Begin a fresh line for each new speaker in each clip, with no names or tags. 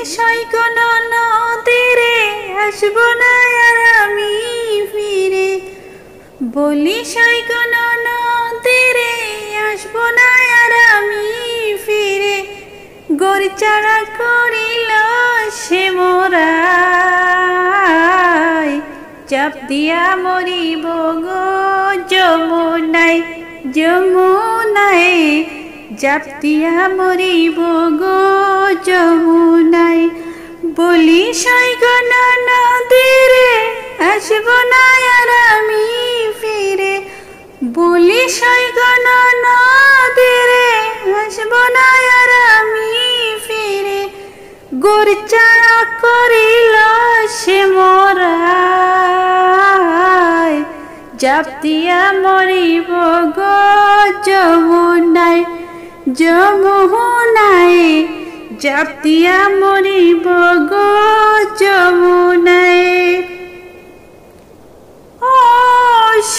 সই কোনো নদীরে আসবো না আর আমি ফিরে, বলি সই কোনো নদীরে আসবো না আর আমি ফিরে, গড়চারা করিল সে মোরায়, চাপ দিয়া মরিব গো যমুনায়, যমুনায় জাপ দিয়া মরিব গো যমুনায়। বলি সই কোনো নদীরে আসবো না আর আমি ফিরে, বলি সই কোনো নদীরে আসবো না আর আমি ফিরে, গড়চারা করিল সে মোরায়, জাপ দিয়া মরিব গো যমুনায়, যমুনায় জাপ দিয়া মরিব গো যমুনায়। ও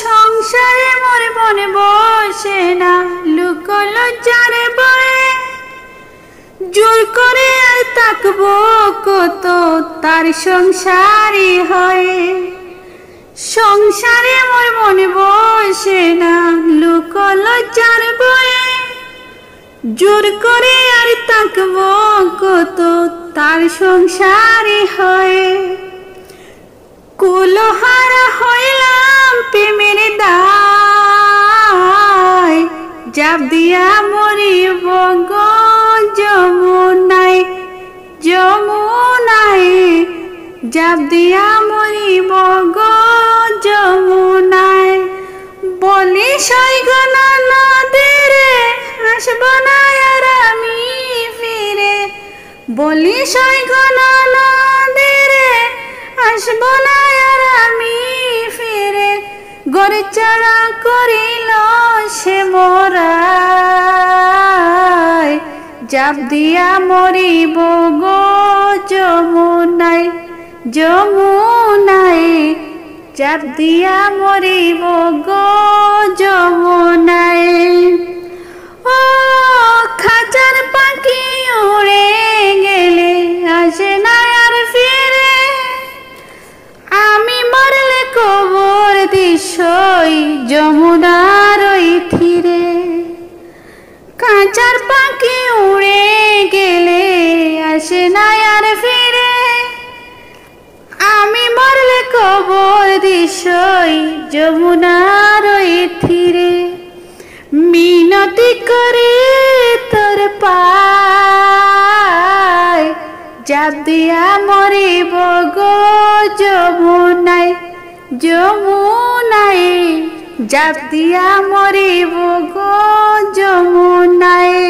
সংসারে মোর মনে বসে না লোক লজ্জারে বয়ে, জোর করে আর তাকবো কত তার সংসারই হয়, সংসারে মোর মনে বসে না লোক লজ্জার বয়ে, জোর করে আর তাকবো কত তার সংসারই হয়। কুলহারা হইলাম প্রেমের দায়, জাপ দিয়া মরিব গো যমুনায়, যমুনায় জাপ দিয়া মরিব গো যমুনায়। বলি সই কোনো নদীরে আসবো না আর আমি ফিরে, বলি সই কোনো নদীরে আসবো না আর আমি ফিরে, গড়চারা করিল সে মোরায়, জাপ দিয়া মরিব গো যমুনায়, যমুনায় জাপ দিয়া মরিব গো যমুনায়। ও খাঁচার পাখি উড়ে গেলে আসে না আর ফিরে, আমি মরলে কবর দিশই যমুনার ওই তীরে, খাঁচার পাখি উড়ে গেলে আসে না আর ফিরে, আমি মরলে কবর দিশই যমুনার ওই তীরে, মিনতি করে তোর পায়, জাপ দিয়া মরিব গো যমুনায়, যমুনায় জাপ দিয়া মরিব গো যমুনায়।